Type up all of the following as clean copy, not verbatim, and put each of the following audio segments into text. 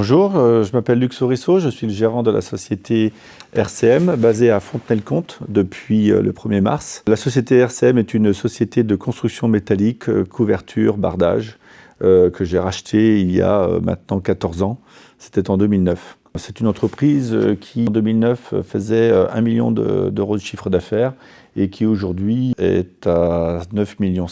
Bonjour, je m'appelle Luc Sorisseau, je suis le gérant de la société RCM basée à Fontenay-le-Comte depuis le 1er mars. La société RCM est une société de construction métallique, couverture, bardage, que j'ai racheté il y a maintenant 14 ans, c'était en 2009. C'est une entreprise qui en 2009 faisait 1 million d'euros de chiffre d'affaires et qui aujourd'hui est à 9,5 millions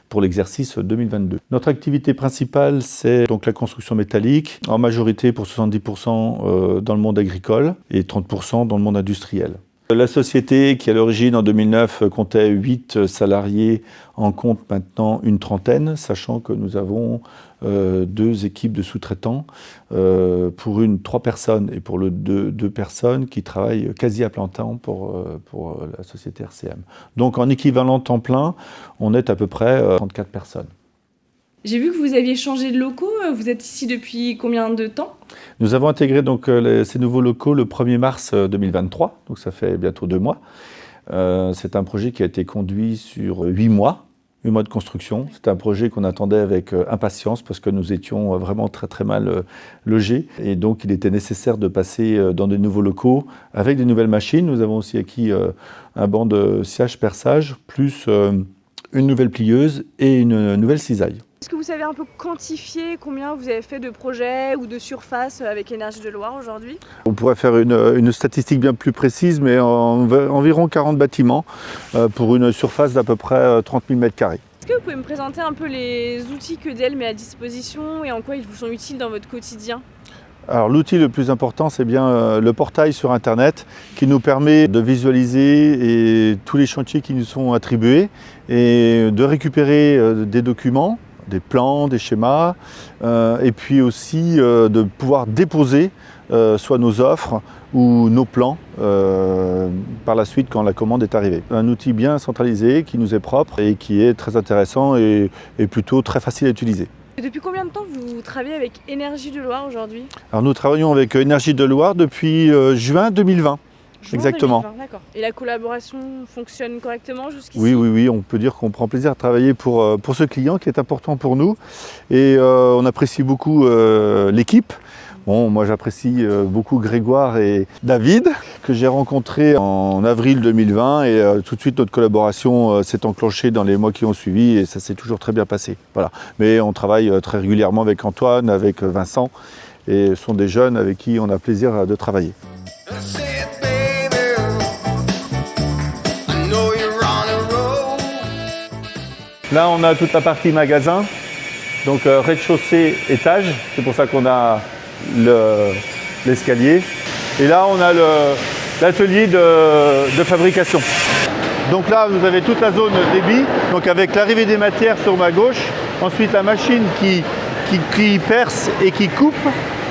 pour l'exercice 2022. Notre activité principale, c'est donc la construction métallique, en majorité pour 70% dans le monde agricole et 30% dans le monde industriel. La société, qui à l'origine en 2009 comptait 8 salariés, en compte maintenant une trentaine, sachant que nous avons 2 équipes de sous-traitants pour 3 personnes et pour 2 personnes qui travaillent quasi à plein temps pour la société RCM. Donc en équivalent temps plein, on est à peu près 34 personnes. J'ai vu que vous aviez changé de locaux. Vous êtes ici depuis combien de temps ? Nous avons intégré donc ces nouveaux locaux le 1er mars 2023, donc ça fait bientôt 2 mois. C'est un projet qui a été conduit sur 8 mois de construction. C'est un projet qu'on attendait avec impatience parce que nous étions vraiment très mal logés. Et donc il était nécessaire de passer dans de nouveaux locaux avec des nouvelles machines. Nous avons aussi acquis un banc de sciage-perçage, plus une nouvelle plieuse et une nouvelle cisaille. Est-ce que vous savez un peu quantifier combien vous avez fait de projets ou de surface avec Énergie de Loire aujourd'hui ? On pourrait faire une statistique bien plus précise, mais environ 40 bâtiments pour une surface d'à peu près 30 000 m². Est-ce que vous pouvez me présenter un peu les outils qu'EDL met à disposition et en quoi ils vous sont utiles dans votre quotidien ? Alors l'outil le plus important, c'est bien le portail sur Internet qui nous permet de visualiser tous les chantiers qui nous sont attribués et de récupérer des documents, des plans, des schémas, et puis aussi de pouvoir déposer soit nos offres ou nos plans par la suite quand la commande est arrivée. Un outil bien centralisé qui nous est propre et qui est très intéressant et plutôt très facile à utiliser. Et depuis combien de temps vous travaillez avec Énergie de Loire aujourd'hui ? Alors nous travaillons avec Énergie de Loire depuis juin 2020. Exactement. 2020, d'accord. Et la collaboration fonctionne correctement jusqu'ici ? Oui, on peut dire qu'on prend plaisir à travailler pour ce client qui est important pour nous. Et on apprécie beaucoup l'équipe. Bon, moi j'apprécie beaucoup Grégoire et David, que j'ai rencontrés en avril 2020 et tout de suite notre collaboration s'est enclenchée dans les mois qui ont suivi et ça s'est toujours très bien passé. Voilà. Mais on travaille très régulièrement avec Antoine, avec Vincent et ce sont des jeunes avec qui on a plaisir de travailler. Là on a toute la partie magasin, donc rez-de-chaussée, étage, c'est pour ça qu'on a l'escalier. Et là, on a l'atelier de fabrication. Donc là, vous avez toute la zone débit, donc avec l'arrivée des matières sur ma gauche, ensuite la machine qui perce et qui coupe.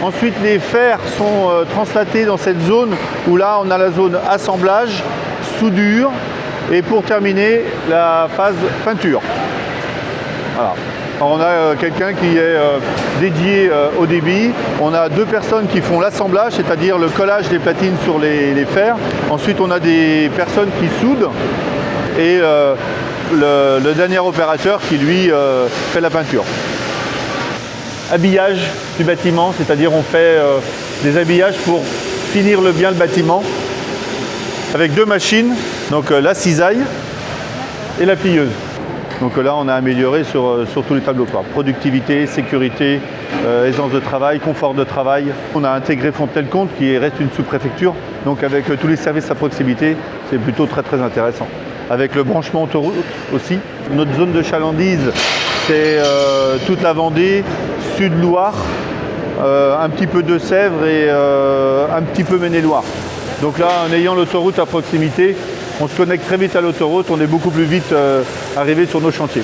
Ensuite, les fers sont translatés dans cette zone où là, on a la zone assemblage, soudure et pour terminer, la phase peinture. Voilà. On a quelqu'un qui est dédié au débit. On a 2 personnes qui font l'assemblage, c'est-à-dire le collage des platines sur les fers. Ensuite, on a des personnes qui soudent et le dernier opérateur qui, lui, fait la peinture. Habillage du bâtiment, c'est-à-dire on fait des habillages pour finir bien le bâtiment avec 2 machines, donc la cisaille et la plieuse. Donc là, on a amélioré sur tous les tableaux. Productivité, sécurité, aisance de travail, confort de travail. On a intégré Fontenay-le-Comte qui reste une sous-préfecture. Donc avec tous les services à proximité, c'est plutôt très intéressant. Avec le branchement autoroute aussi. Notre zone de chalandise, c'est toute la Vendée, Sud-Loire, un petit peu de Sèvres et un petit peu Maine-et-Loire. Donc là, en ayant l'autoroute à proximité, on se connecte très vite à l'autoroute, on est beaucoup plus vite arrivé sur nos chantiers.